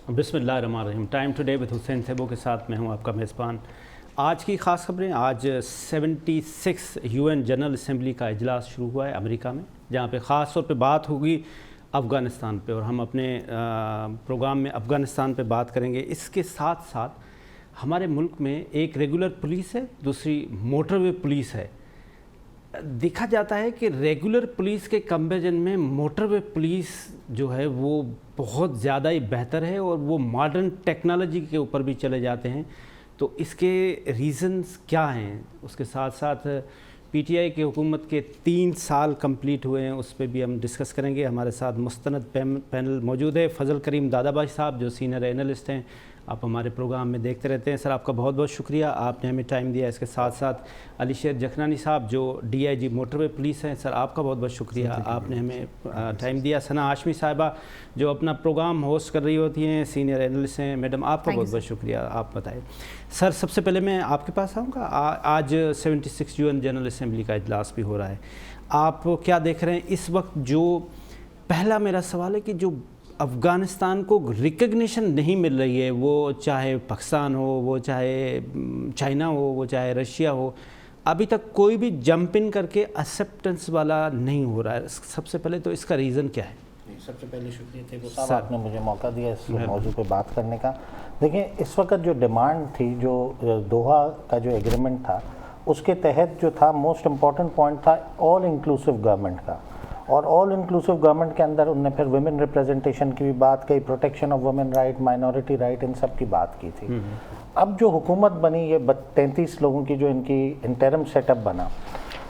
بسم اللہ الرحمن الرحیم. ٹائم ٹوڈے وتھ حسین صاحبوں کے ساتھ میں ہوں آپ کا میزبان. آج کی خاص خبریں. آج 76 UN جنرل اسمبلی کا اجلاس شروع ہوا ہے امریکہ میں, جہاں پہ خاص طور پہ بات ہوگی افغانستان پہ, اور ہم اپنے پروگرام میں افغانستان پہ بات کریں گے. اس کے ساتھ ساتھ ہمارے ملک میں ایک ریگولر پولیس ہے, دوسری موٹر وے پولیس ہے. دیکھا جاتا ہے کہ ریگولر پولیس کے کمپیریزن میں موٹر وے پولیس جو ہے وہ بہت زیادہ ہی بہتر ہے, اور وہ ماڈرن ٹیکنالوجی کے اوپر بھی چلے جاتے ہیں. تو اس کے ریزنز کیا ہیں؟ اس کے ساتھ ساتھ PTI کی حکومت کے 3 سال کمپلیٹ ہوئے ہیں, اس پہ بھی ہم ڈسکس کریں گے. ہمارے ساتھ مستند پینل موجود ہے. فضل کریم دادا بھائی صاحب جو سینئر اینالسٹ ہیں, آپ ہمارے پروگرام میں دیکھتے رہتے ہیں. سر آپ کا بہت بہت شکریہ, آپ نے ہمیں ٹائم دیا. اس کے ساتھ ساتھ علی شیر جکھنانی صاحب جو DIG موٹر وے پولیس ہیں, سر آپ کا بہت بہت شکریہ, آپ نے ہمیں ٹائم دیا. ثنا ہاشمی صاحبہ جو اپنا پروگرام ہوسٹ کر رہی ہوتی ہیں, سینئر اینالسٹ ہیں. میڈم آپ کا بہت بہت شکریہ, آپ بتائیں. سر سب سے پہلے میں آپ کے پاس آؤں گا. آج 76 UN جنرل اسمبلی کا اجلاس بھی ہو رہا ہے. آپ کیا دیکھ رہے ہیں اس وقت؟ جو پہلا میرا سوال ہے کہ جو افغانستان کو ریکگنیشن نہیں مل رہی ہے, وہ چاہے پاکستان ہو, وہ چاہے چائنا ہو, وہ چاہے رشیا ہو, ابھی تک کوئی بھی جمپ ان کر کے ایکسیپٹنس والا نہیں ہو رہا ہے. سب سے پہلے تو اس کا ریزن کیا ہے؟ سب سے پہلے شکریہ تھے وہ صاحب, آپ نے مجھے موقع دیا اس موضوع پہ بات کرنے کا. دیکھیں اس وقت جو ڈیمانڈ تھی, جو دوحہ کا جو ایگریمنٹ تھا, اس کے تحت جو تھا موسٹ امپورٹنٹ پوائنٹ تھا آل انکلوسیو گورنمنٹ کا. اور آل انکلوسیو گورنمنٹ کے اندر ان نے پھر ویمن ریپریزنٹیشن کی بھی بات کی, protection of women right, minority right, ان سب کی بات کی تھی. اب جو حکومت بنی, یہ 33 لوگوں کی جو ان کی انٹرم سیٹ اپ بنا,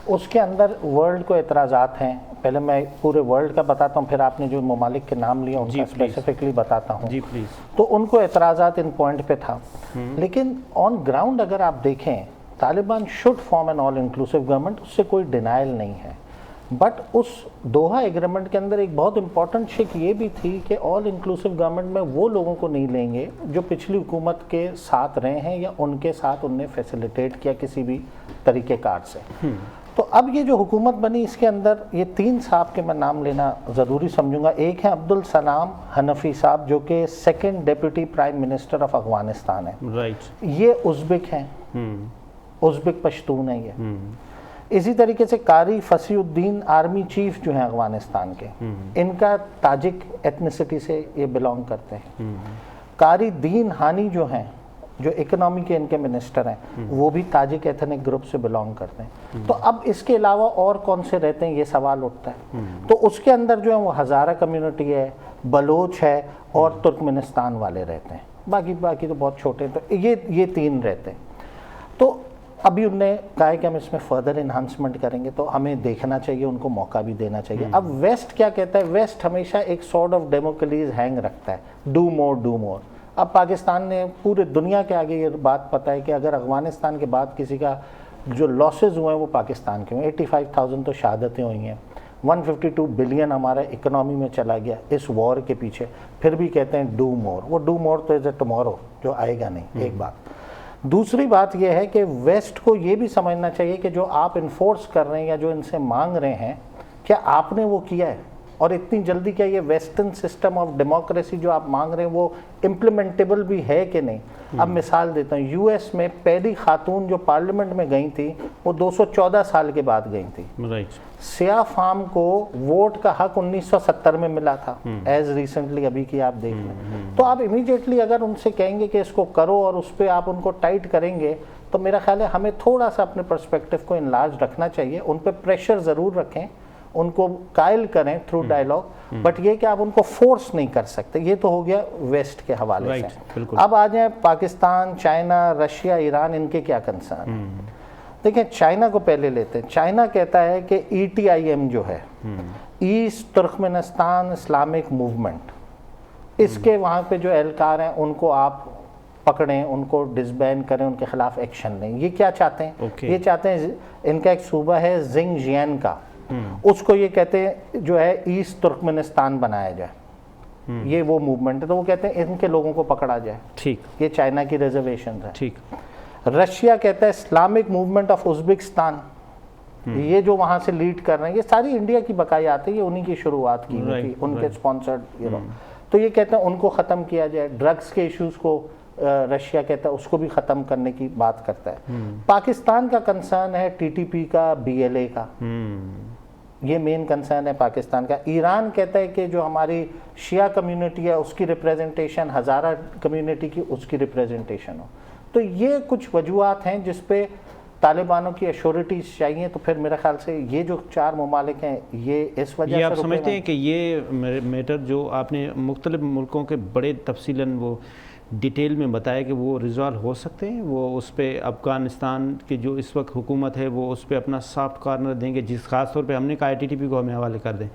اس کے اندر ورلڈ کو اعتراضات ہیں. پہلے میں پورے ورلڈ کا بتاتا ہوں, پھر آپ نے جو ممالک کے نام لیے ان کا اسپیسیفکلی بتاتا ہوں. جی پلیز. تو ان کو اعتراضات ان پوائنٹ پہ تھا, لیکن آن گراؤنڈ اگر آپ دیکھیں, Taliban should form an all inclusive government, اس سے کوئی ڈینائل نہیں ہے. بٹ اس دوحہ ایگریمنٹ کے اندر ایک بہت امپورٹنٹ شک یہ بھی تھی کہ آل انکلوسیو گورنمنٹ میں وہ لوگوں کو نہیں لیں گے جو پچھلی حکومت کے ساتھ رہے ہیں یا ان کے ساتھ ان نے فیسیلیٹیٹ کیا کسی بھی طریقہ کار سے. تو اب یہ جو حکومت بنی, اس کے اندر یہ 3 صاحب کے میں نام لینا ضروری سمجھوں گا. ایک ہے عبدالسلام حنفی صاحب, جو کہ 2nd deputy prime minister of Afghanistan ہے. رائٹ. یہ ازبک ہیں, ازبک پشتون ہیں یہ. اسی طریقے سے قاری فصیح الدین آرمی چیف جو ہیں افغانستان کے, ان کا تاجک ایتنیسٹی سے یہ بلانگ کرتے ہیں. قاری دین ہانی جو ہیں, جو اکنامی کے ان کے منسٹر ہیں, وہ بھی تاجک ایتھنک گروپ سے بلانگ کرتے ہیں. تو اب اس کے علاوہ اور کون سے رہتے ہیں, یہ سوال اٹھتا ہے. تو اس کے اندر جو ہے وہ ہزارہ کمیونٹی ہے, بلوچ ہے, اور ترکمنستان والے رہتے ہیں. باقی تو بہت چھوٹے ہیں. تو یہ 3 رہتے ہیں. تو ابھی انہوں نے کہا ہے کہ ہم اس میں فردر انہانسمنٹ کریں گے, تو ہمیں دیکھنا چاہیے, ان کو موقع بھی دینا چاہیے. اب ویسٹ کیا کہتا ہے؟ ویسٹ ہمیشہ ایک سارٹ آف ڈیموکریز ہینگ رکھتا ہے, ڈو مور. اب پاکستان نے پورے دنیا کے آگے یہ بات پتہ ہے کہ اگر افغانستان کے بعد کسی کا جو لاسز ہوئے ہیں وہ پاکستان کے ہوئے. 85,000 تو شہادتیں ہوئی ہیں, 152 بلین ہمارا اکنامی میں چلا گیا اس وار کے پیچھے. پھر بھی کہتے ہیں ڈو مور. وہ ڈو مور تو از اے ٹمورو, جو آئے گا نہیں. ایک بات. دوسری بات یہ ہے کہ ویسٹ کو یہ بھی سمجھنا چاہیے کہ جو آپ انفورس کر رہے ہیں یا جو ان سے مانگ رہے ہیں, کیا آپ نے وہ کیا ہے؟ اور اتنی جلدی کیا یہ ویسٹرن سسٹم آف ڈیموکریسی جو آپ مانگ رہے ہیں وہ امپلیمنٹیبل بھی ہے کہ نہیں؟ اب مثال دیتا ہوں, US میں پہلی خاتون جو پارلیمنٹ میں گئی تھی وہ 214 سال کے بعد گئی تھی. سیاہ فام کو ووٹ کا حق 1970 میں ملا تھا, ایز ریسنٹلی ابھی کی آپ دیکھ لیں. تو آپ امیڈیٹلی اگر ان سے کہیں گے کہ اس کو کرو اور اس پہ آپ ان کو ٹائٹ کریں گے, تو میرا خیال ہے ہمیں تھوڑا سا اپنے پرسپیکٹیو کو انلارج رکھنا چاہیے. ان پہ پریشر ضرور رکھیں, ان کو قائل کریں تھرو ڈائیلاگ, بٹ یہ کہ آپ ان کو فورس نہیں کر سکتے. یہ تو ہو گیا ویسٹ کے حوالے سے. اب آ جائیں پاکستان, چائنا, رشیا, ایران, ان کے کیا کنسرن ہیں. دیکھیں چائنا کو پہلے لیتے ہیں. چائنا کہتا ہے کہ ETIM جو ہے, ایسٹ ترکمنستان اسلامک موومنٹ, اس کے وہاں پہ جو اہلکار ہیں ان کو آپ پکڑیں, ان کو ڈسبین کریں, ان کے خلاف ایکشن لیں. یہ کیا چاہتے ہیں؟ یہ چاہتے ہیں, ان کا ایک صوبہ ہے زنگ جین کا, اس کو یہ کہتے ہیں جو ہے ایسٹ ترکمنستان بنایا جائے. یہ وہ موومنٹ ہے. تو وہ کہتے ہیں ان کے لوگوں کو پکڑا جائے. ٹھیک, یہ چائنا کی ریزرویشن ہے. ٹھیک. رشیا کہتا ہے اسلامک موومنٹ آف ازبکستان, یہ جو وہاں سے لیڈ کر رہے ہیں, یہ ساری انڈیا کی بقایات ہے, یہ انہی کی شروعات کی ہوئی تھی, ان کے اسپانسرڈ. تو یہ کہتے ہیں ان کو ختم کیا جائے. ڈرگس کے ایشوز کو رشیا کہتا ہے اس کو بھی ختم کرنے کی بات کرتا ہے. پاکستان کا کنسرن ہے TTP کا, BLA کا, یہ مین کنسرن ہے پاکستان کا. ایران کہتا ہے کہ جو ہماری شیعہ کمیونٹی ہے اس کی ریپریزنٹیشن, ہزارہ کمیونٹی کی اس کی ریپریزنٹیشن ہو. تو یہ کچھ وجوہات ہیں جس پہ طالبانوں کی ایشورٹیز چاہیے. تو پھر میرے خیال سے یہ جو 4 ممالک ہیں یہ اس وجہ سے آپ سمجھتے ہیں کہ یہ میٹر جو آپ نے مختلف ملکوں کے بڑے تفصیلاً وہ ڈیٹیل میں بتایا کہ وہ ریزالو ہو سکتے ہیں, وہ اس پہ افغانستان کی جو اس وقت حکومت ہے وہ اس پہ اپنا سافٹ کارنر دیں گے, جس خاص طور پہ ہم نے کہا TTP کو ہمیں حوالے کر دیں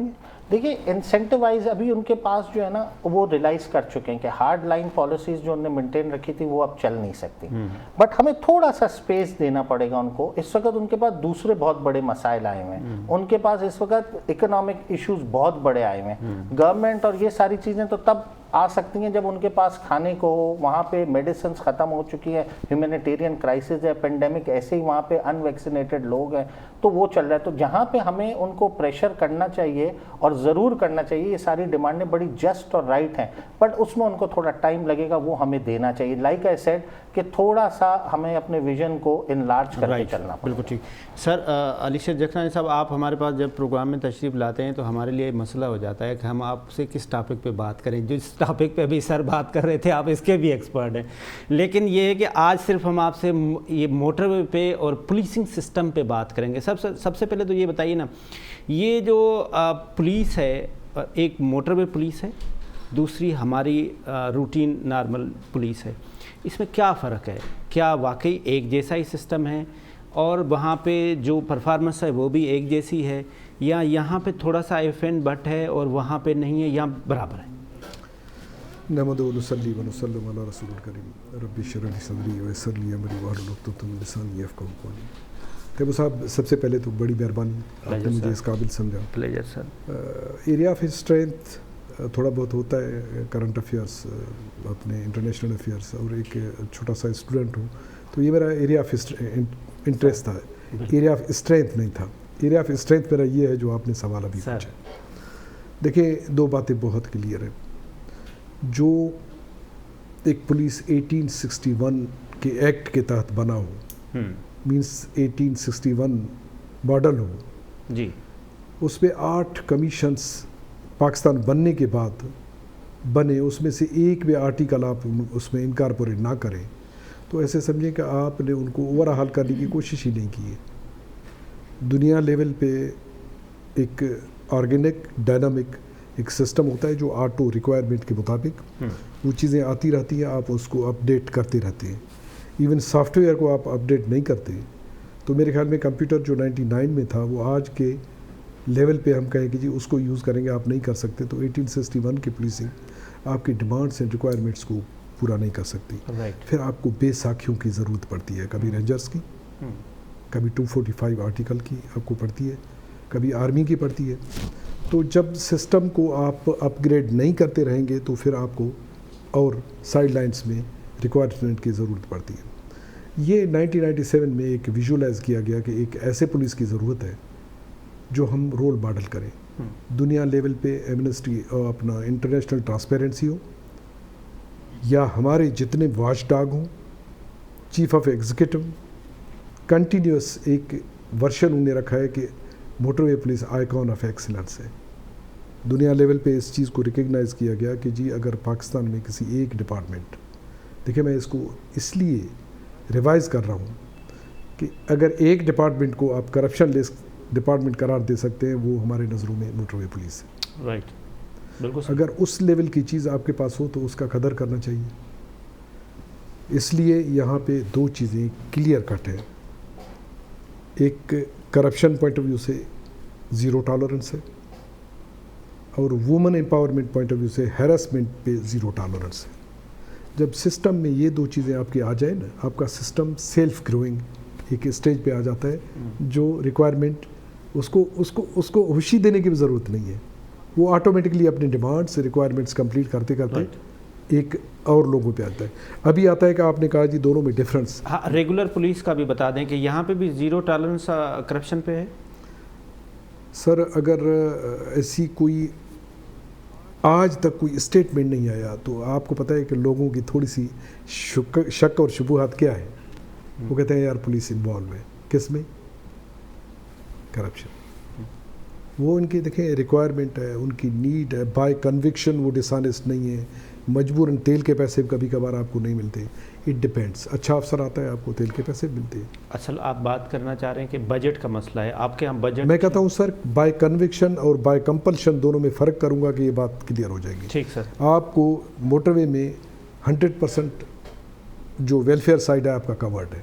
گے؟ دیکھیے انسینٹیوائز ابھی ان کے پاس جو ہے نا وہ ریلائز کر چکے ہیں کہ ہارڈ لائن پالیسیز جو انہوں نے مینٹین رکھی تھی وہ اب چل نہیں سکتی, بٹ ہمیں تھوڑا سا سپیس دینا پڑے گا ان کو. اس وقت ان کے پاس دوسرے بہت بڑے مسائل آئے ہوئے ہیں, ان کے پاس اس وقت اکنامک ایشوز بہت بڑے آئے ہوئے ہیں. گورنمنٹ اور یہ ساری چیزیں تو تب آ سکتی ہیں جب ان کے پاس کھانے کو ہو, وہاں پہ میڈیسنز ختم ہو چکی ہیں, ہیومینیٹیرین کرائسس ہے, پینڈیمک, ایسے ہی وہاں پہ ان ویکسینیٹڈ لوگ ہیں, تو وہ چل رہا ہے. تو جہاں پہ ہمیں ان کو پریشر کرنا چاہیے اور ضرور کرنا چاہیے, یہ ساری ڈیمانڈیں بڑی جسٹ اور رائٹ ہیں, بٹ اس میں ان کو تھوڑا ٹائم لگے گا, وہ ہمیں دینا چاہیے. لائک آئی سیڈ کہ تھوڑا سا ہمیں اپنے ویژن کو انلارج کر کے چلنا پڑے. بالکل ٹھیک. سر علی شیر جکھنانی صاحب, آپ ہمارے پاس جب پروگرام میں تشریف لاتے ہیں تو ہمارے لیے مسئلہ ہو جاتا ہے کہ ہم آپ سے کس ٹاپک پہ بات کریں. جس ٹاپک پہ ابھی سر بات کر رہے تھے آپ اس کے بھی ایکسپرٹ ہیں, لیکن یہ ہے کہ آج صرف ہم آپ سے یہ موٹر وے پہ اور پولیسنگ سسٹم پہ بات کریں گے. سب سے پہلے تو یہ بتائیے نا, یہ جو پولیس ہے, ایک موٹر وے پولیس ہے, دوسری ہماری روٹین نارمل پولیس ہے, اس میں کیا فرق ہے؟ کیا واقعی ایک جیسا ہی سسٹم ہے اور وہاں پہ جو پرفارمنس ہے وہ بھی ایک جیسی ہے, یا یہاں پہ تھوڑا سا ایف اینڈ بٹ ہے اور وہاں پہ نہیں ہے, یا برابر ہے؟ نحمدہ و نصلی و نسلم علی رسول الکریم رب اشرح لی صدری ویسر لی امری واحلل عقدۃ من لسانی یفقہوا قولی. تیمور صاحب, سب سے پہلے تو بڑی مہربانی, آپ نے مجھے اس قابل سمجھا. Pleasure sir. Area of strength تھوڑا بہت ہوتا ہے, کرنٹ افیئرس, اپنے انٹرنیشنل افیئرس, اور ایک چھوٹا سا اسٹوڈنٹ ہوں, تو یہ میرا ایریا آف انٹرسٹ تھا, ایریا آف اسٹرینتھ نہیں تھا. ایریا آف اسٹرینتھ میرا یہ ہے جو آپ نے سوال ابھی پوچھا. دیکھیں, 2 باتیں بہت کلیئر ہیں. جو ایک پولیس 1861 کے ایکٹ کے تحت بنا ہو, مینس 1861 ماڈل ہو جی, اس پہ 8 کمیشنز پاکستان بننے کے بعد بنے, اس میں سے ایک بھی آرٹیکل آپ اس میں انکارپوریٹ نہ کریں تو ایسے سمجھیں کہ آپ نے ان کو اوور حال کرنے کی کوشش ہی نہیں کی ہے. دنیا لیول پہ ایک آرگینک ڈائنامک ایک سسٹم ہوتا ہے جو آٹو ریکوائرمنٹ کے مطابق وہ چیزیں آتی رہتی ہیں, آپ اس کو اپڈیٹ کرتے رہتے ہیں. ایون سافٹ ویئر کو آپ اپڈیٹ نہیں کرتے تو میرے خیال میں کمپیوٹر جو 99 میں تھا وہ آج کے لیول پہ ہم کہیں کہ جی اس کو یوز کریں گے, آپ نہیں کر سکتے. تو 1861 کی پولیسنگ آپ کی ڈیمانڈس اینڈ ریکوائرمنٹس کو پورا نہیں کر سکتی. پھر آپ کو بے ساکھیوں کی ضرورت پڑتی ہے, کبھی رینجرز کی, کبھی 245 آرٹیکل کی آپ کو پڑتی ہے, کبھی آرمی کی پڑتی ہے. تو جب سسٹم کو آپ اپ گریڈ نہیں کرتے رہیں گے تو پھر آپ کو اور سائڈ لائنس میں ریکوائرمنٹ کی ضرورت پڑتی ہے. یہ 1997 میں ایک ویژولائز کیا گیا کہ ایک ایسے پولیس کی ضرورت ہے جو ہم رول ماڈل کریں. دنیا لیول پہ ایمنسٹی اپنا انٹرنیشنل ٹرانسپیرنسی ہو, یا ہمارے جتنے واچ ڈاگ ہوں, چیف آف ایگزیکٹو, کنٹینیوس ایک ورشن انہیں رکھا ہے کہ motor way police icon of excellence ہے. دنیا لیول پہ اس چیز کو ریکگنائز کیا گیا کہ جی اگر پاکستان میں کسی ایک ڈپارٹمنٹ, دیکھیں میں اس کو اس لیے ریوائز کر رہا ہوں کہ اگر ایک ڈپارٹمنٹ کو آپ کرپشن لیس ڈپارٹمنٹ قرار دے سکتے ہیں وہ ہمارے نظروں میں موٹر وے پولیس ہے. رائٹ, بالکل. اگر اس لیول کی چیز آپ کے پاس ہو تو اس کا قدر کرنا چاہیے. اس لیے یہاں پہ 2 چیزیں کلیئر کٹ ہیں. ایک کرپشن پوائنٹ آف ویو سے 0 ٹالرنس ہے, اور women empowerment point of view سے ہیراسمنٹ پہ 0 ٹالرنس ہے. جب سسٹم میں یہ 2 چیزیں آپ کی آ جائیں نا, آپ کا سسٹم سیلف گروئنگ ایک اسٹیج پہ آ جاتا ہے جو ریکوائرمنٹ اس کو خوشی دینے کی بھی ضرورت نہیں ہے, وہ آٹومیٹکلی اپنے ڈیمانڈس ریکوائرمنٹس کمپلیٹ کرتے کرتے ایک اور لوگوں پہ آتا ہے. ابھی آتا ہے کہ آپ نے کہا جی دونوں میں ڈفرینس. ہاں, ریگولر پولیس کا بھی بتا دیں کہ یہاں پہ بھی 0 ٹالرنس کرپشن پہ ہے. سر اگر ایسی کوئی آج تک کوئی اسٹیٹمنٹ نہیں آیا. تو آپ کو پتہ ہے کہ لوگوں کی تھوڑی سی شک اور شبہات کیا ہے. وہ کہتے ہیں یار پولیس انوالو ہے. کس میں؟ کرپشن. وہ ان کی دیکھیں ریکوائرمنٹ ہے, ان کی نیڈ ہے. بائی کنوکشن وہ ڈسانیسٹ نہیں ہے. مجبوراً تیل کے پیسے کبھی کبھار آپ کو نہیں ملتے. It depends. اچھا افسر آتا ہے آپ کو تیل کے پیسے ملتے ہیں. اصل آپ بات کرنا چاہ رہے ہیں کہ بجٹ کا مسئلہ ہے آپ کے یہاں بجٹ. میں کہتا ہوں سر بائی کنوکشن اور بائی کمپلشن دونوں میں فرق کروں گا کہ یہ بات کلیئر ہو جائے گی. ٹھیک سر. آپ کو موٹر وے میں 100% جو ویلفیئر سائڈ ہے آپ کا کورڈ ہے.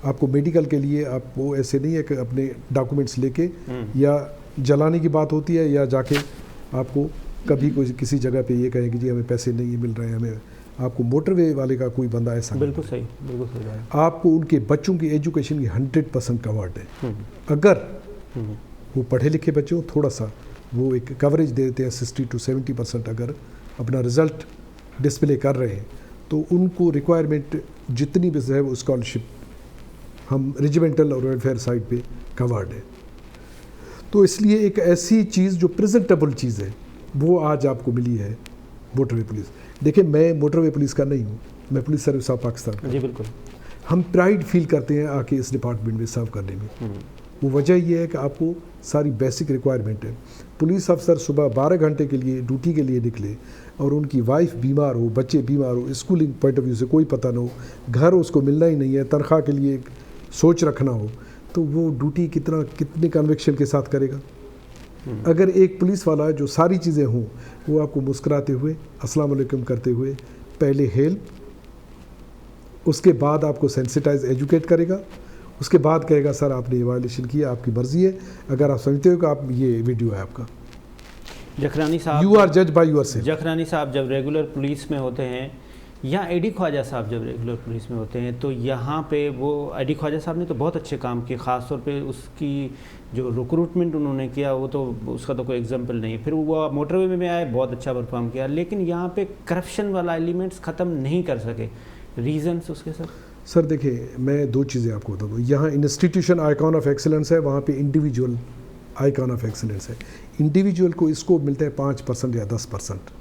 آپ کو میڈیکل کے لیے آپ وہ ایسے نہیں ہے کہ اپنے ڈاکومنٹس لے کے یا جلانے کی بات ہوتی ہے یا جا کے آپ کو کبھی کوئی کسی جگہ پہ یہ کہیں کہ جی ہمیں پیسے نہیں مل رہے ہیں ہمیں. آپ کو موٹر وے والے کا کوئی بندہ ایسا بالکل صحیح, بالکل صحیح. آپ کو ان کے بچوں کی ایجوکیشن کی 100% کورڈ ہے. اگر وہ پڑھے لکھے بچے ہوں تھوڑا سا وہ ایک کوریج دے دیتے ہیں 60 to 70%. اگر اپنا رزلٹ ڈسپلے کر رہے ہیں تو ان کو ریکوائرمنٹ جتنی بھی ہے وہ اسکالرشپ ہم ریجیمنٹل اور ویلفیئر سائڈ پہ کورڈ ہے. تو اس لیے ایک ایسی چیز جو پریزنٹیبل چیز ہے وہ آج آپ کو ملی ہے موٹر وے پولیس. دیکھیں میں موٹر وے پولیس کا نہیں ہوں, میں پولیس سروس آف پاکستان کا. جی بالکل. ہم پرائڈ فیل کرتے ہیں آ کے اس ڈپارٹمنٹ میں سرو کرنے میں. وہ وجہ یہ ہے کہ آپ کو ساری بیسک ریکوائرمنٹ ہے. پولیس افسر صبح 12 گھنٹے کے لیے ڈیوٹی کے لیے نکلے اور ان کی وائف بیمار ہو, بچے بیمار ہو, اسکولنگ پوائنٹ آف ویو سے کوئی پتہ نہ ہو, گھر اس کو ملنا ہی نہیں ہے, تنخواہ کے لیے سوچ رکھنا ہو, تو وہ ڈیوٹی کتنے کنوکشن کے ساتھ کرے گا. اگر ایک پولیس والا جو ساری چیزیں ہوں وہ آپ کو مسکراتے ہوئے السلام علیکم کرتے ہوئے پہلے ہیلپ, اس کے بعد آپ کو سینسٹائز ایجوکیٹ کرے گا, اس کے بعد کہے گا سر آپ نے یہ وائلیشن کیا, آپ کی مرضی ہے, اگر آپ سمجھتے ہو کہ آپ یہ ویڈیو ہے آپ کا. جکھرانی صاحب, یو آر جج بائی یور سیلف. جکھرانی صاحب جب ریگولر پولیس میں ہوتے ہیں یا اے ڈی خواجہ صاحب جب ریگولر پولیس میں ہوتے ہیں تو یہاں پہ وہ اے ڈی خواجہ صاحب نے تو بہت اچھے کام کیے, خاص طور پہ اس کی جو ریکروٹمنٹ انہوں نے کیا وہ تو اس کا تو کوئی ایگزامپل نہیں. پھر وہ موٹر وے میں آئے, بہت اچھا پرفارم کیا, لیکن یہاں پہ کرپشن والا ایلیمنٹس ختم نہیں کر سکے. ریزنس اس کے سر دیکھیں میں دو چیزیں آپ کو بتا دوں. یہاں انسٹیٹیوشن آئیکن آف ایکسلنس ہے, وہاں پہ انڈیویجول آئیکن آف ایکسلنس ہے. انڈیویجول کو اسکوپ ملتا ہے 5% یا 10%.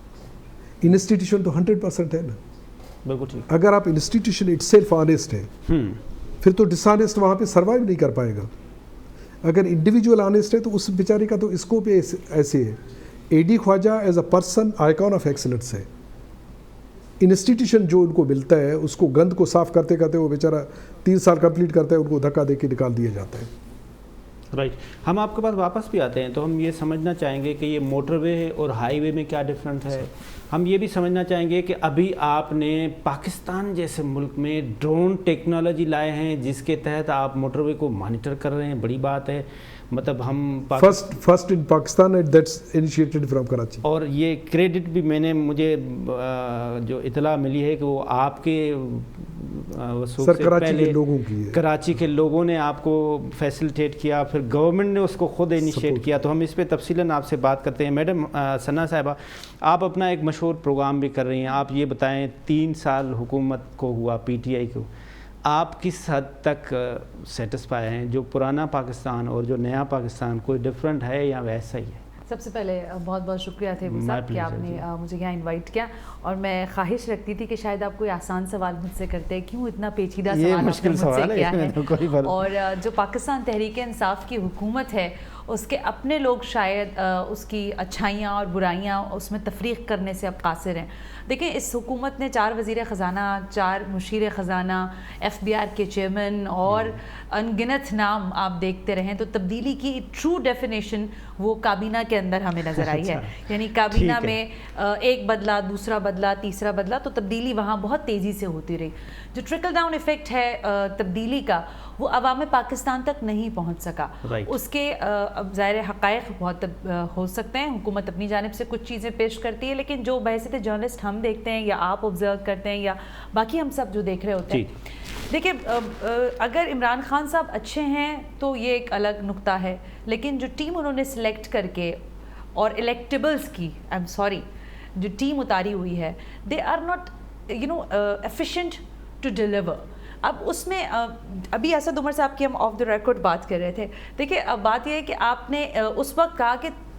انسٹیٹیوشن تو 100% ہے نا. بالکل ٹھیک. اگر آپ انسٹیٹیوشن اٹ سیلف آنیسٹ ہے پھر تو ڈس آنیسٹ وہاں پہ سروائیو نہیں کر پائے گا. اگر انڈیویجول آنیسٹ ہے تو اس بیچارے کا تو اسکوپ ایسے ہے. A D Khwaja as a person icon of excellence ہے. انسٹیٹیوشن جو ان کو ملتا ہے اس کو گند کو صاف کرتے کرتے وہ بیچارہ 3 سال کمپلیٹ کرتا ہے, ان کو دھکا دے کے نکال دیا جاتا ہے. رائٹ. ہم آپ کے پاس واپس بھی آتے ہیں تو ہم یہ سمجھنا چاہیں گے کہ یہ موٹر وے اور ہائی وے میں کیا ڈفرینس ہے. ہم یہ بھی سمجھنا چاہیں گے کہ ابھی آپ نے پاکستان جیسے ملک میں ڈرون ٹیکنالوجی لائے ہیں جس کے تحت آپ موٹر وے کو مانیٹر کر رہے ہیں. بڑی بات ہے. مطلب ہم first in Pakistan that's initiated from Karachi. اور یہ کریڈٹ بھی مجھے جو اطلاع ملی ہے کہ وہ آپ کے سر کراچی کے لوگوں کی ہے. کراچی کے لوگوں نے آپ کو فیسیلیٹیٹ کیا, پھر گورنمنٹ نے اس کو خود انیشیٹ کیا. تو ہم اس پہ تفصیلاً آپ سے بات کرتے ہیں. میڈم ثنا صاحبہ, آپ اپنا ایک مشہور پروگرام بھی کر رہی ہیں. آپ یہ بتائیں 3 سال حکومت کو ہوا پی ٹی آئی کو, آپ کس حد تک سیٹسفائی ہیں؟ جو پرانا پاکستان اور جو نیا پاکستان کوئی ڈفرینٹ ہے یا ویسا ہی ہے؟ سب سے پہلے بہت بہت شکریہ تھے صاحب کہ آپ نے مجھے یہاں انوائٹ کیا, اور میں خواہش رکھتی تھی کہ شاید آپ کوئی آسان سوال مجھ سے کرتے, کیوں اتنا پیچیدہ سوال آپ نے مجھ سے کیا ہے. اور جو پاکستان تحریک انصاف کی حکومت ہے اس کے اپنے لوگ شاید اس کی اچھائیاں اور برائیاں اس میں تفریق کرنے سے اب قاصر ہیں. دیکھیں اس حکومت نے 4 وزیر خزانہ, 4 مشیر خزانہ, ایف بی آر کے چیئرمین اور ان گنت نام آپ دیکھتے رہیں تو تبدیلی کی ٹرو ڈیفینیشن وہ کابینہ کے اندر ہمیں نظر آئی ہے. یعنی کابینہ میں ایک بدلا, دوسرا بدلا, تیسرا بدلا, تو تبدیلی وہاں بہت تیزی سے ہوتی رہی. جو ٹرکل ڈاؤن ایفیکٹ ہے تبدیلی کا وہ عوام پاکستان تک نہیں پہنچ سکا. اس کے اب ظاہر حقائق بہت ہو سکتے ہیں, حکومت اپنی جانب سے کچھ چیزیں پیش کرتی ہے, لیکن جو بحیثیت جرنلسٹ ہم دیکھتے ہیں یا آپ آبزرو کرتے ہیں یا باقی ہم سب جو دیکھ رہے ہوتے ہیں, دیکھیں اگر عمران خان صاحب اچھے ہیں تو یہ ایک الگ نقطہ ہے, لیکن جو ٹیم انہوں نے سلیکٹ کر کے اور الیکٹیبلز کی جو ٹیم اتاری ہوئی ہے, they are not efficient to deliver. اب اس میں ابھی اسد عمر صاحب کی ہم آف دا ریکارڈ بات کر رہے تھے. دیکھیں اب بات یہ ہے کہ آپ نے اس وقت کہا کہ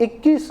21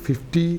50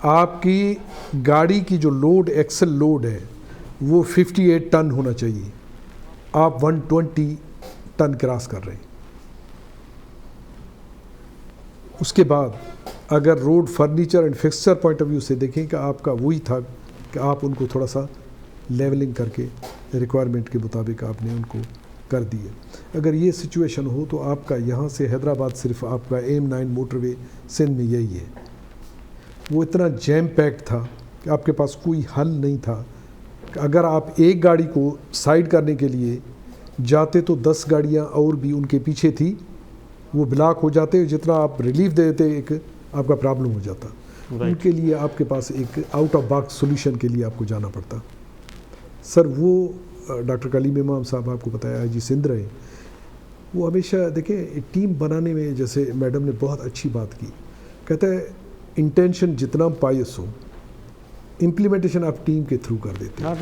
آپ کی گاڑی کی جو لوڈ ایکسل لوڈ ہے وہ 58 ٹن ہونا چاہیے، آپ 120 ٹن کراس کر رہے ہیں. اس کے بعد اگر road furniture and fixture point of view سے دیکھیں کہ آپ کا وہی تھا کہ آپ ان کو تھوڑا سا لیولنگ کر کے ریکوائرمنٹ کے مطابق آپ نے ان کو کر دیے. اگر یہ سچویشن ہو تو آپ کا یہاں سے حیدرآباد صرف آپ کا M9 موٹر وے سندھ میں یہی ہے. وہ اتنا جیم پیکڈ تھا کہ آپ کے پاس کوئی حل نہیں تھا. اگر آپ ایک گاڑی کو سائڈ کرنے کے لیے جاتے تو 10 گاڑیاں اور بھی ان کے پیچھے تھی، وہ بلاک ہو جاتے. جتنا آپ ریلیف دے دیتے ایک آپ کا پرابلم ہو جاتا. ان کے لیے آپ کے پاس ایک آؤٹ آف باکس سولوشن کے لیے آپ کو جانا پڑتا. سر وہ ڈاکٹر کلیم امام صاحب آپ کو بتایا جی سندھ رہے، وہ ہمیشہ دیکھیں ٹیم بنانے میں، جیسے میڈم نے بہت اچھی بات کی، کہتا ہے انٹینشن جتنا پائس ہو امپلیمنٹیشن آپ ٹیم کے تھرو کر دیتے ہیں.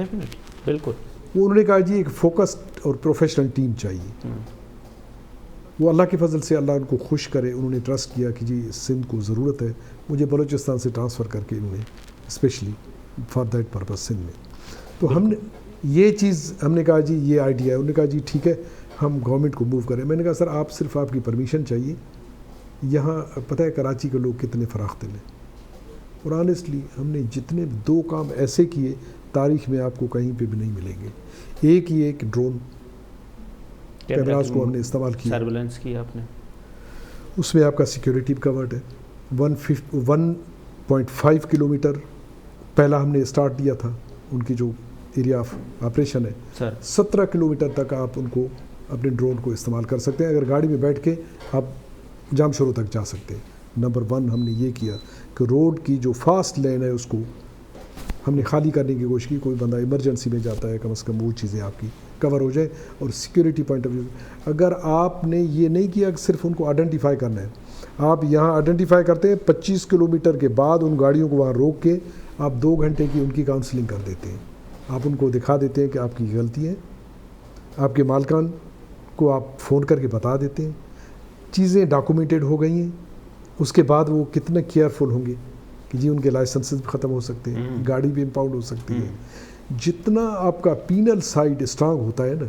بالکل. وہ انہوں نے کہا جی ایک فوکسڈ اور پروفیشنل ٹیم چاہیے. وہ اللہ کے فضل سے اللہ ان کو خوش کرے، انہوں نے ٹرسٹ کیا کہ جی سندھ کو ضرورت ہے، مجھے بلوچستان سے ٹرانسفر کر کے انہوں نے specially for that purpose Sindh میں. تو ہم نے یہ چیز ہم نے کہا جی یہ آئیڈیا ہے. انہوں نے کہا جی ٹھیک ہے ہم گورنمنٹ کو موو کریں. میں نے کہا سر آپ صرف آپ کی پرمیشن چاہیے. یہاں پتہ ہے کراچی کے لوگ کتنے فراخ دل ہیں، اور آنیسٹلی ہم نے جتنے 2 کام ایسے کیے تاریخ میں آپ کو کہیں پہ بھی نہیں ملیں گے. ایک یہ کہ ڈرون کیمراز کو ہم نے استعمال کیا، سرویلنس کی آپ نے، اس میں آپ کا سیکیورٹی بھی کورڈ ہے. 1.5 کلومیٹر پہلا ہم نے اسٹارٹ دیا تھا، ان کی جو ایریا آف آپریشن ہے 17 کلومیٹر تک آپ ان کو اپنے ڈرون کو استعمال کر سکتے ہیں. اگر گاڑی میں بیٹھ کے آپ جام شروع تک جا سکتے ہیں. نمبر 1 ہم نے یہ کیا کہ روڈ کی جو فاسٹ لین ہے اس کو ہم نے خالی کرنے کی کوشش کی. کوئی بندہ ایمرجنسی میں جاتا ہے کم از کم وہ چیزیں آپ کی کور ہو جائے. اور سیکیورٹی پوائنٹ آف ویو اگر آپ نے یہ نہیں کیا کہ صرف ان کو آئیڈینٹیفائی کرنا ہے، آپ یہاں آئیڈینٹیفائی کرتے ہیں 25 کلومیٹر کے بعد ان گاڑیوں کو وہاں روک کے آپ 2 گھنٹے کی ان کی کاؤنسلنگ کر دیتے ہیں. آپ ان کو دکھا دیتے ہیں کہ آپ کی غلطی ہے، آپ کے مالکان کو آپ فون کر کے بتا دیتے ہیں، چیزیں ڈاکومنٹڈ ہو گئی ہیں. اس کے بعد وہ کتنے کیئرفل ہوں گے کہ جی ان کے لائسنسز بھی ختم ہو سکتے ہیں، گاڑی بھی امپاؤنڈ ہو سکتی ہے. جتنا آپ کا پینل سائڈ اسٹرانگ ہوتا ہے نا،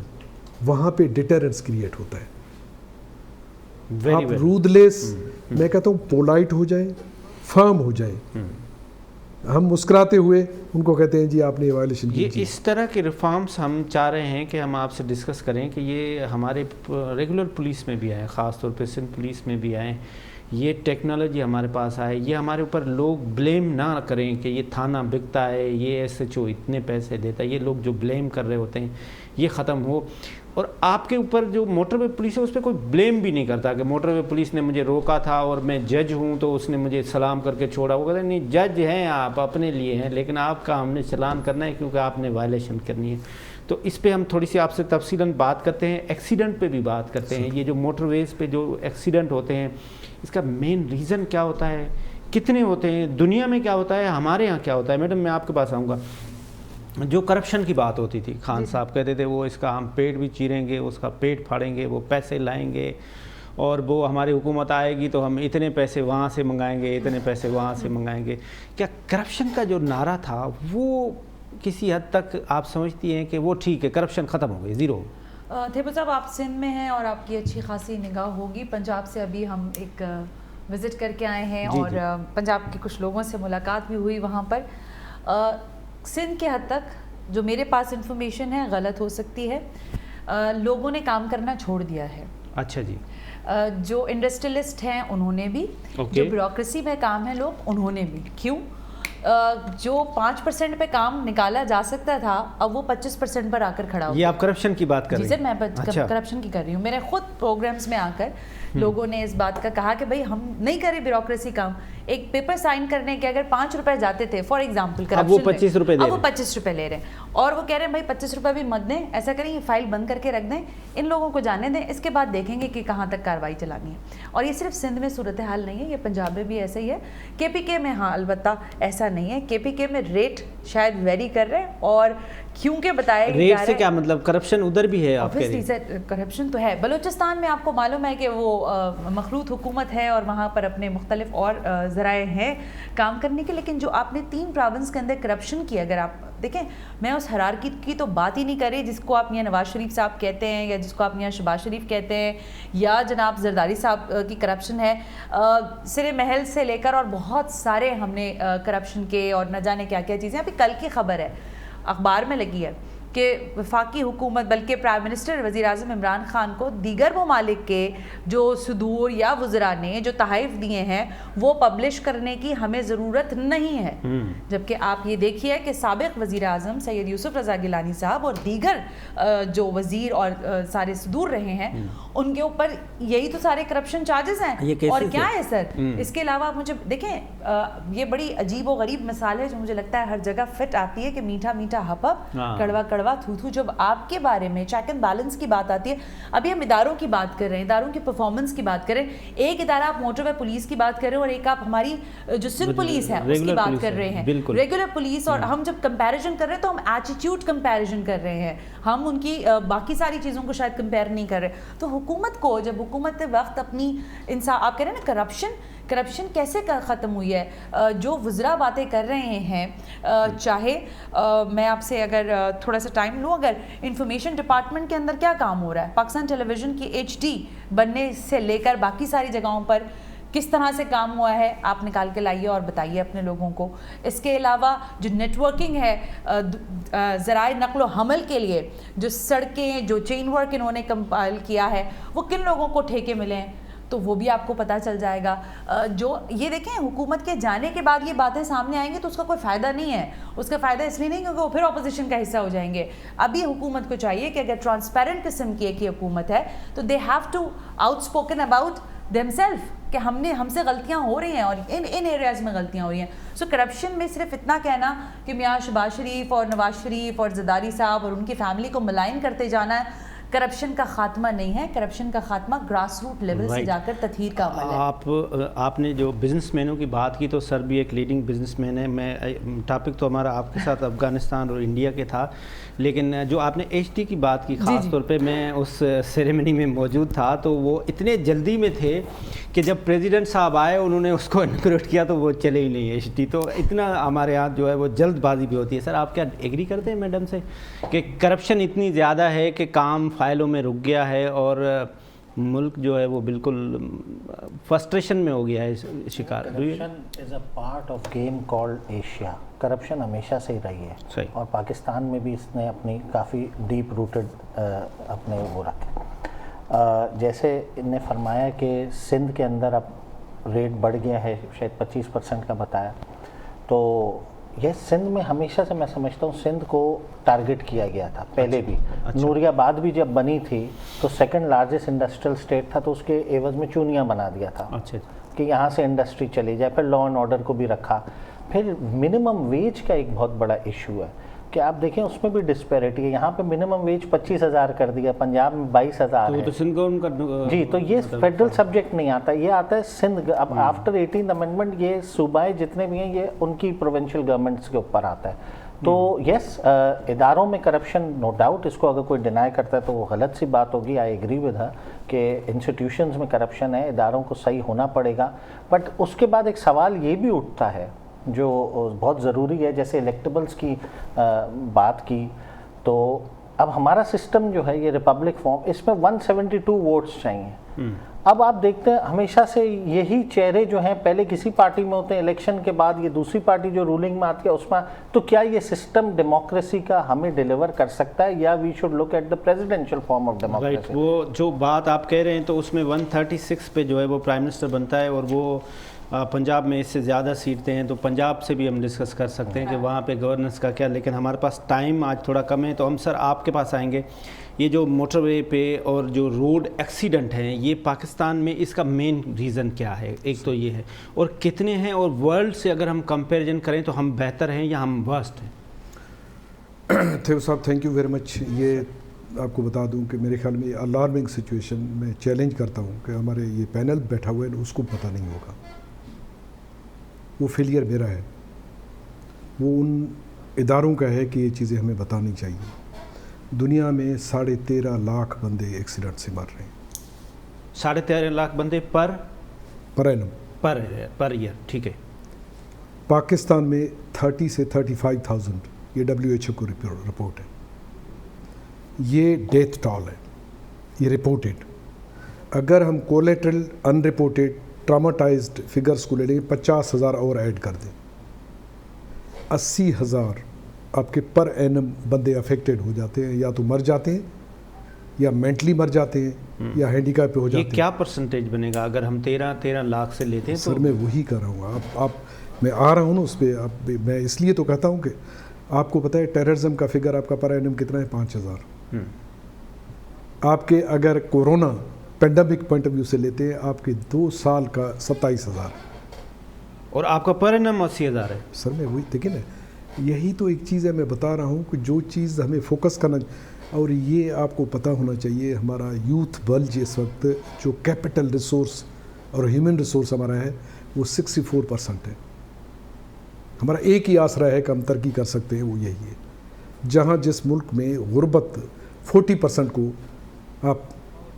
وہاں پہ ڈیٹرنس کریٹ ہوتا ہے. آپ رودلیس، میں کہتا ہوں پولائٹ ہو جائیں، فرم ہو جائیں. ہم مسکراتے ہوئے ان کو کہتے ہیں جی آپ نے وائلیشن کی. یہ اس طرح کے ریفارمز ہم چاہ رہے ہیں کہ ہم آپ سے ڈسکس کریں کہ یہ ہمارے ریگولر پولیس میں بھی آئے، خاص طور پہ سندھ پولیس میں بھی آئیں. یہ ٹیکنالوجی ہمارے پاس آئے، یہ ہمارے اوپر لوگ بلیم نہ کریں کہ یہ تھانہ بکتا ہے، یہ SHO اتنے پیسے دیتا ہے. یہ لوگ جو بلیم کر رہے ہوتے ہیں یہ ختم ہو. اور آپ کے اوپر جو موٹر وے پولیس ہے اس پہ کوئی بلیم بھی نہیں کرتا کہ موٹر وے پولیس نے مجھے روکا تھا اور میں جج ہوں تو اس نے مجھے سلام کر کے چھوڑا. وہ کہتے ہیں نہیں، جج ہیں آپ اپنے لیے ہیں، لیکن آپ کا ہم نے چلان کرنا ہے کیونکہ آپ نے وائلیشن کرنی ہے. تو اس پہ ہم تھوڑی سی آپ سے تفصیلاً بات کرتے ہیں. ایکسیڈنٹ پہ بھی بات کرتے ہیں. یہ جو موٹر ویز پہ جو ایکسیڈنٹ ہوتے ہیں اس کا مین ریزن کیا ہوتا ہے، کتنے ہوتے ہیں، دنیا میں کیا ہوتا ہے، ہمارے یہاں کیا ہوتا ہے. میڈم میں آپ کے پاس آؤں گا. جو کرپشن کی بات ہوتی تھی، خان صاحب کہتے تھے وہ اس کا ہم پیٹ بھی چیریں گے، اس کا پیٹ پھاڑیں گے، وہ پیسے لائیں گے اور وہ ہماری حکومت آئے گی تو ہم اتنے پیسے وہاں سے منگائیں گے، اتنے پیسے وہاں سے منگائیں گے. کیا کرپشن کا جو نعرہ تھا وہ کسی حد تک آپ سمجھتی ہیں کہ وہ ٹھیک ہے، کرپشن ختم ہو گئی، زیرو؟ تھیپر صاحب آپ سندھ میں ہیں اور آپ کی اچھی خاصی نگاہ ہوگی. پنجاب سے ابھی ہم ایک وزٹ کر کے آئے ہیں اور پنجاب کے کچھ لوگوں سے ملاقات بھی ہوئی وہاں پر. سندھ کے حد تک جو میرے پاس انفارمیشن ہے، غلط ہو سکتی ہے، لوگوں نے کام کرنا چھوڑ دیا ہے. اچھا جی. جو انڈسٹریلسٹ ہیں انہوں نے بھی، جو بیوروکریسی میں کام ہے لوگ انہوں نے بھی. کیوں؟ جو 5% پہ کام نکالا جا سکتا تھا اب وہ 25% پر آ کر کھڑا ہو. یہ آپ کرپشن کی بات کر رہی ہیں؟ جی سر، میں کرپشن کی کر رہی ہوں. میرے خود پروگرامز میں آ کر لوگوں نے اس بات کا کہا کہ بھائی ہم نہیں کریں بیوروکریسی کام. ایک پیپر سائن کرنے کے اگر 5 روپے جاتے تھے فار ایگزامپل کرپشن، اب وہ 25 روپے دے رہے ہیں. اب وہ 25 روپے لے رہے ہیں اور وہ کہہ رہے ہیں بھائی 25 روپے بھی مت دیں. ایسا کریں یہ فائل بند کر کے رکھ دیں، ان لوگوں کو جانے دیں، اس کے بعد دیکھیں گے کہ کہاں تک کارروائی چلانی ہے. اور یہ صرف سندھ میں صورتحال نہیں ہے، یہ پنجاب میں بھی ایسا ہی ہے. KPK میں ہاں البتہ ایسا نہیں ہے. KPK میں ریٹ شاید ویری کر رہے ہیں اور کیونکہ بتایا ریٹ سے کیا مطلب کرپشن ادھر بھی ہے آپ کے لیے؟ کرپشن تو ہے بلوچستان میں، آپ کو معلوم ہے کہ وہ مخلوط حکومت ہے اور وہاں پر اپنے مختلف اور ذرائع ہیں کام کرنے کے، لیکن جو آپ نے 3 پروونس کے اندر کرپشن کی، اگر آپ دیکھیں، میں اس ہرارکی کی تو بات ہی نہیں کر رہی جس کو آپ یہاں نواز شریف صاحب کہتے ہیں، یا جس کو آپ یہاں شہباز شریف کہتے ہیں، یا جناب زرداری صاحب کی کرپشن ہے سرے محل سے لے کر، اور بہت سارے ہم نے کرپشن کے اور نہ جانے کیا کیا چیزیں. ابھی کل کی خبر ہے، اخبار میں لگی ہے کہ وفاقی حکومت بلکہ پرائم منسٹر وزیر اعظم عمران خان کو دیگر ممالک کے جو صدور یا وزراء نے جو تحائف دیے ہیں وہ پبلش کرنے کی ہمیں ضرورت نہیں ہے. جبکہ آپ یہ دیکھیے کہ سابق وزیر اعظم سید یوسف رضا گیلانی صاحب اور دیگر جو وزیر اور سارے صدور رہے ہیں ان کے اوپر یہی تو سارے کرپشن چارجز ہیں. اور کیا ہے سر اس کے علاوہ مجھے دیکھیں یہ بڑی عجیب و غریب مثال ہے جو مجھے لگتا ہے ہر جگہ فٹ آتی ہے کہ میٹھا میٹھا ہپ ہپ کڑوا کڑوا تھو تھو. جب آپ کے بارے میں چیک اینڈ بیلنس کی بات آتی ہے، ابھی ہم اداروں کی بات کر رہے ہیں، اداروں کی پرفارمنس کی بات کر رہے ہیں، ایک ادارہ آپ موٹر وے پولیس کی بات کر رہے ہیں اور ایک آپ ہماری جو سندھ پولیس ہے اس کی بات کر رہے ہیں، ریگولر پولیس. اور ہم جب کمپیریزن کر رہے ہیں تو ہم ایٹیٹیوڈ کمپیریزن کر رہے ہیں، ہم ان کی باقی ساری چیزوں کو شاید کمپیئر نہیں کر رہے. تو حکومت کو جب حکومت وقت اپنی انصاف، آپ کہہ رہے ہیں نا کرپشن کیسے ختم ہوئی ہے، جو وزراء باتیں کر رہے ہیں، چاہے میں آپ سے اگر تھوڑا سا ٹائم لوں، اگر انفارمیشن ڈپارٹمنٹ کے اندر کیا کام ہو رہا ہے، پاکستان ٹیلی ویژن کی HD بننے سے لے کر باقی ساری جگہوں پر کس طرح سے کام ہوا ہے، آپ نکال کے لائیے اور بتائیے اپنے لوگوں کو. اس کے علاوہ جو نیٹ ورکنگ ہے ذرائع نقل و حمل کے لیے، جو سڑکیں، جو چین ورک انہوں نے کمپائل کیا ہے، وہ کن لوگوں کو ٹھیکے ملے ہیں تو وہ بھی آپ کو پتہ چل جائے گا. جو یہ دیکھیں حکومت کے جانے کے بعد یہ باتیں سامنے آئیں گی تو اس کا کوئی فائدہ نہیں ہے. اس کا فائدہ اس لیے نہیں کیونکہ وہ پھر اپوزیشن کا حصہ ہو جائیں گے. ابھی حکومت کو چاہیے کہ اگر ٹرانسپیرنٹ قسم کی ایک حکومت ہے تو they have to outspoken about them self کہ ہم سے غلطیاں ہو رہی ہیں اور ان ایریاز میں غلطیاں ہو رہی ہیں. سو کرپشن میں صرف اتنا کہنا کہ میاں شہباز شریف اور نواز شریف اور زرداری صاحب اور ان کی فیملی کو ملائن کرتے جانا ہے، کرپشن کا خاتمہ نہیں ہے. کرپشن کا خاتمہ گراس روٹ لیول سے جا کر تطہیر کا عمل ہے. آپ نے جو بزنس مینوں کی بات کی تو سر بھی ایک لیڈنگ بزنس مین ہے. میں ٹاپک تو ہمارا آپ کے ساتھ افغانستان اور انڈیا کے تھا، لیکن جو آپ نے HD کی بات کی خاص طور پہ میں اس سیریمنی میں موجود تھا تو وہ اتنے جلدی میں تھے کہ جب پریزیڈنٹ صاحب آئے انہوں نے اس کو انکریٹ کیا تو وہ چلے ہی نہیں HD. تو اتنا ہمارے یہاں جو ہے وہ جلد بازی بھی ہوتی ہے. سر آپ کیا ایگری کرتے ہیں میڈم سے کہ کرپشن اتنی زیادہ ہے کہ کام فائلوں میں رک گیا ہے اور ملک جو ہے وہ بالکل فرسٹریشن میں ہو گیا ہے شکار؟ Corruption is a part of game called Asia. Corruption ہمیشہ سے ہی رہی ہے اور پاکستان میں بھی اس نے اپنی کافی ڈیپ روٹڈ اپنے وہ رکھے. جیسے ان نے فرمایا کہ سندھ کے اندر اب ریٹ بڑھ گیا ہے، شاید 25% کا بتایا. تو یہ سندھ میں ہمیشہ سے میں سمجھتا ہوں سندھ کو ٹارگٹ کیا گیا تھا پہلے بھی. نوریہ آباد بھی جب بنی تھی تو سیکنڈ لارجسٹ انڈسٹریل اسٹیٹ تھا تو اس کے عوض میں چونیاں بنا دیا تھا کہ یہاں سے انڈسٹری چلی جائے. پھر لا اینڈ آرڈر کو بھی رکھا. پھر منیمم ویج کا ایک بہت بڑا ایشو ہے کہ آپ دیکھیں اس میں بھی ڈسپیرٹی ہے. یہاں پہ منیمم ویج 25,000 کر دیا، پنجاب میں 22,000 ہے. جی تو یہ فیڈرل سبجیکٹ نہیں آتا، یہ آتا ہے سندھ. اب آفٹر 18 امینڈمنٹ یہ صوبائے جتنے بھی ہیں یہ ان کی پروونشل گورنمنٹس کے اوپر آتا ہے. تو یس اداروں میں کرپشن نو ڈاؤٹ، اس کو اگر کوئی ڈینائی کرتا ہے تو وہ غلط سی بات ہوگی. آئی ایگری ود ہر کہ انسٹیٹیوشنز میں کرپشن ہے، اداروں کو صحیح ہونا پڑے گا. بٹ اس کے بعد ایک سوال یہ بھی اٹھتا ہے جو بہت ضروری ہے، جیسے الیکٹیبلز کی بات کی تو اب ہمارا سسٹم جو ہے یہ ریپبلک فارم، اس میں 172 ووٹس چاہیے. اب آپ دیکھتے ہیں ہمیشہ سے یہی چہرے جو ہیں پہلے کسی پارٹی میں ہوتے ہیں، الیکشن کے بعد یہ دوسری پارٹی جو رولنگ میں آتی ہے اس میں. تو کیا یہ سسٹم ڈیموکریسی کا ہمیں ڈیلیور کر سکتا ہے یا we should look at the presidential form of democracy? وہ جو بات آپ کہہ رہے ہیں تو اس میں 136 پہ جو ہے وہ پرائم منسٹر بنتا ہے اور وہ پنجاب میں اس سے زیادہ سیٹیں ہیں تو پنجاب سے بھی ہم ڈسکس کر سکتے ہیں کہ وہاں پہ گورننس کا کیا. لیکن ہمارے پاس ٹائم آج تھوڑا کم ہے تو ہم سر آپ کے پاس آئیں گے. یہ جو موٹر وے پہ اور جو روڈ ایکسیڈنٹ ہیں یہ پاکستان میں اس کا مین ریزن کیا ہے؟ ایک تو یہ ہے اور کتنے ہیں، اور ورلڈ سے اگر ہم کمپیریزن کریں تو ہم بہتر ہیں یا ہم ورسٹ ہیں؟ تھیو صاحب تھینک یو ویری مچ. یہ آپ کو بتا دوں کہ میرے خیال میں الارمنگ سچویشن میں چیلنج کرتا ہوں کہ ہمارے یہ پینل بیٹھا ہوا ہے اس کو پتہ نہیں ہوگا. وہ فیلئر میرا ہے. وہ ان اداروں کا ہے کہ یہ چیزیں ہمیں بتانی چاہیے. دنیا میں 13.5 لاکھ بندے ایکسیڈنٹ سے مر رہے ہیں. 13.5 لاکھ بندے پر اینم پر ایئر. ٹھیک ہے. پاکستان میں 30 سے 35,000 یہ WHO کو رپورٹ ہے. یہ ڈیتھ ٹال ہے, یہ رپورٹڈ. اگر ہم کولیٹرل ان رپورٹڈ ٹراماٹائزڈ فگرز کو لے لیں 50,000 اور ایڈ کر دیں, 80,000 آپ کے پر اینم بندے افیکٹڈ ہو جاتے ہیں, یا تو مر جاتے ہیں یا مینٹلی مر جاتے ہیں یا ہینڈیکیپ پہ ہو جاتے ہیں. یہ کیا پرسنٹیج بنے گا اگر ہم 13 لاکھ سے لیتے ہیں؟ سر میں وہی کر رہا ہوں, میں آ رہا ہوں نا اس پہ. میں اس لیے تو کہتا ہوں کہ آپ کو پتہ ہے ٹیررزم کا فگر آپ کا پر اینم کتنا ہے؟ 5,000. آپ کے اگر corona pandemic point of view سے لیتے ہیں آپ کے 2 سال کا 27,000 اور آپ کا پر اینم 80,000 ہے. سر میں وہی دیکھیں نا, یہی تو ایک چیز ہے میں بتا رہا ہوں کہ جو چیز ہمیں فوکس کرنا. اور یہ آپ کو پتہ ہونا چاہیے ہمارا یوتھ بلج اس وقت جو کیپٹل ریسورس اور ہیومن ریسورس ہمارا ہے وہ 64% ہے. ہمارا ایک ہی آسرا ہے کہ ہم ترقی کر سکتے ہیں, وہ یہی ہے. جہاں جس ملک میں غربت 40% کو آپ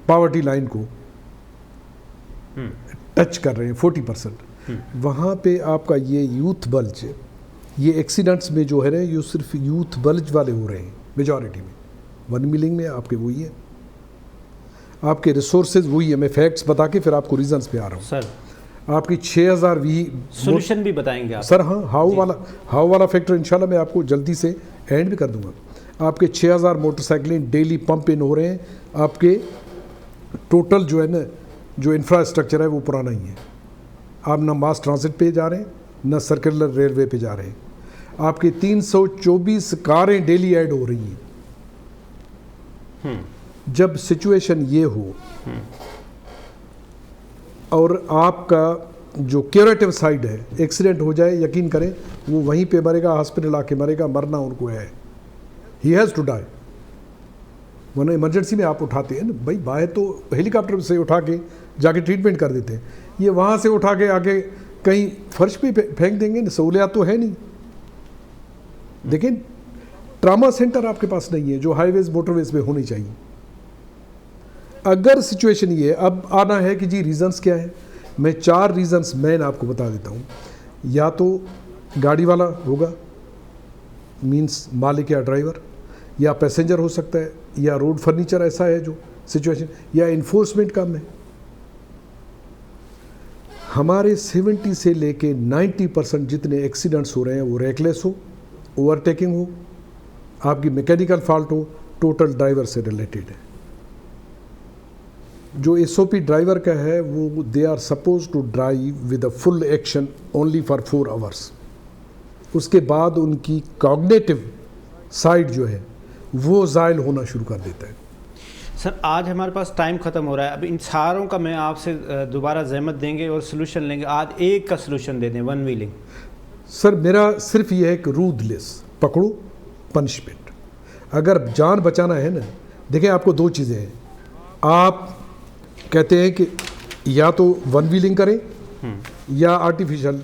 پاورٹی لائن کو ٹچ کر رہے ہیں 40%, وہاں پہ آپ کا یہ یوتھ بلج, یہ ایکسیڈنٹس میں جو ہے نا یہ صرف یوتھ بلج والے ہو رہے ہیں میجورٹی میں. 1 ملین میں آپ کے وہی ہے, آپ کے ریسورسز وہی ہے. میں فیکٹس بتا کے پھر آپ کو ریزنس پہ آ رہا ہوں. سر آپ کی 6,000 سولوشن بھی بتائیں گے آپ؟ سر ہاں, ہاؤ والا فیکٹر انشاءاللہ میں آپ کو جلدی سے اینڈ بھی کر دوں گا. آپ کے 6,000 موٹر سائیکلیں ڈیلی پمپ ان ہو رہے ہیں. آپ کے ٹوٹل جو ہے نا جو انفراسٹرکچر ہے وہ پرانا ہی ہے. آپ نہ ماس ٹرانزٹ پہ جا رہے ہیں نہ سرکولر ریلوے پہ جا رہے ہیں. آپ کی 324 کاریں ڈیلی ایڈ ہو رہی ہیں. جب سچویشن یہ ہو اور آپ کا جو کیوریٹو سائڈ ہے ایکسیڈنٹ ہو جائے, یقین کریں وہ وہیں پہ مرے گا, ہاسپٹل آ کے مرے گا. مرنا ان کو ہے, ہی ہیز ٹو ڈائی. ورنہ ایمرجنسی میں آپ اٹھاتے ہیں نا بھائی, باہر تو ہیلی کاپٹر سے اٹھا کے جا کے ٹریٹمنٹ کر دیتے ہیں, یہ وہاں سے اٹھا کے آگے کہیں فرش پہ پھینک دیں گے. سہولیات تو ہے نہیں. دیکھیں ٹراما سینٹر آپ کے پاس نہیں ہے جو ہائی ویز موٹر ویز میں ہونی چاہیے. اگر سچویشن یہ ہے, اب آنا ہے کہ جی ریزنس کیا ہے. میں 4 ریزنس مین آپ کو بتا دیتا ہوں. یا تو گاڑی والا ہوگا, مینس مالک یا ڈرائیور, یا پیسنجر ہو سکتا ہے, یا روڈ فرنیچر ایسا ہے جو سچویشن, یا انفورسمنٹ کم ہے. ہمارے 70 سے لے کے 90% جتنے ایکسیڈنٹس ہو رہے ہیں وہ ریکلیس ہو, اوورٹیکنگ ہو, آپ کی میکینیکل فالٹ ہو, ٹوٹل ڈرائیور سے ریلیٹڈ ہے. جو SOP ڈرائیور کا ہے وہ they are suppose to drive with a full action only for 4 hours. اس کے بعد ان کی کوگنیٹو سائڈ جو ہے وہ زائل ہونا شروع کر دیتا ہے. سر آج ہمارے پاس ٹائم ختم ہو رہا ہے. اب ان ساروں کا میں آپ سے دوبارہ زحمت دیں گے اور سلوشن لیں گے. آج ایک کا سلوشن دے دیں, 1 ویلنگ. سر میرا صرف یہ ہے کہ رودلیس, پکڑو پنشمنٹ. اگر جان بچانا ہے نا, دیکھیں آپ کو 2 چیزیں ہیں. آپ کہتے ہیں کہ یا تو 1 ویلنگ کریں یا آرٹیفیشل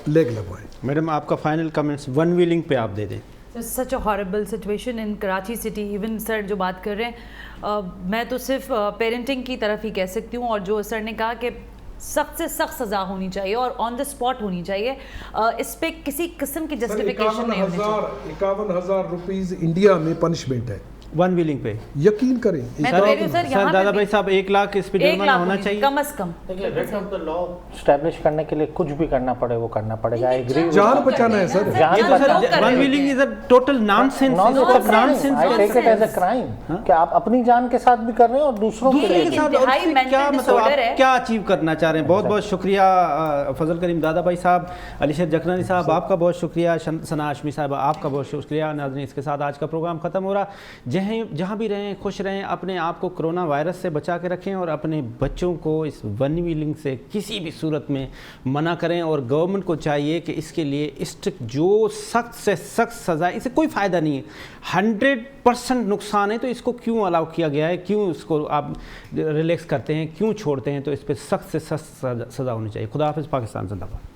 لیگ لگوائیں. میڈم آپ کا فائنل کمنٹس 1 ویلنگ پہ آپ دے دیں. Such a horrible situation in Karachi city. Even sir جو بات کر رہے ہیں, میں تو صرف پیرنٹنگ کی طرف ہی کہہ سکتی ہوں. اور جو سر نے کہا کہ سخت سے سخت سزا ہونی چاہیے اور آن دا اسپاٹ ہونی چاہیے, اس پہ کسی قسم کی جسٹیفیکیشن نہیں ہونی چاہیے. 51,000 روپیز انڈیا میں پنشمنٹ ہے 1 ویلنگ پہ. یقین کریں. سر دادا بھائی صاحب 1 لاکھ اس پہ جرمانہ ہونا چاہیے کم از کم. اسٹیبلش کرنے کے لیے کچھ بھی کرنا پڑے وہ کرنا پڑے گا. جان بچانا ہے سر. یہ تو sir 1 wheeling is a total nonsense. I take it as a crime کہ آپ اپنی جان کے ساتھ بھی کر رہے ہیں اور دوسروں کے لیے کیا مطلب آپ کیا اچیو کرنا چاہ رہے ہیں. بہت بہت شکریہ فضل کریم دادا بھائی صاحب, علیشیر جکنانی صاحب آپ کا بہت شکریہ, ثنا ہاشمی صاحبہ آپ کا بہت شکریہ. ناظرین اس کے ساتھ آج کا پروگرام ختم ہو رہا. جہاں بھی رہیں خوش رہیں, اپنے آپ کو کرونا وائرس سے بچا کے رکھیں اور اپنے بچوں کو اس 1 ویلنگ سے کسی بھی صورت میں منع کریں. اور گورنمنٹ کو چاہیے کہ اس کے لیے اسٹرکٹ جو سخت سے سخت سزا, اس سے کوئی فائدہ نہیں ہے. 100% نقصان ہے تو اس کو کیوں الاؤ کیا گیا ہے, کیوں اس کو آپ ریلیکس کرتے ہیں, کیوں چھوڑتے ہیں. تو اس پہ سخت سے سخت سزا ہونی چاہیے. خدا حافظ. پاکستان زندہ باد.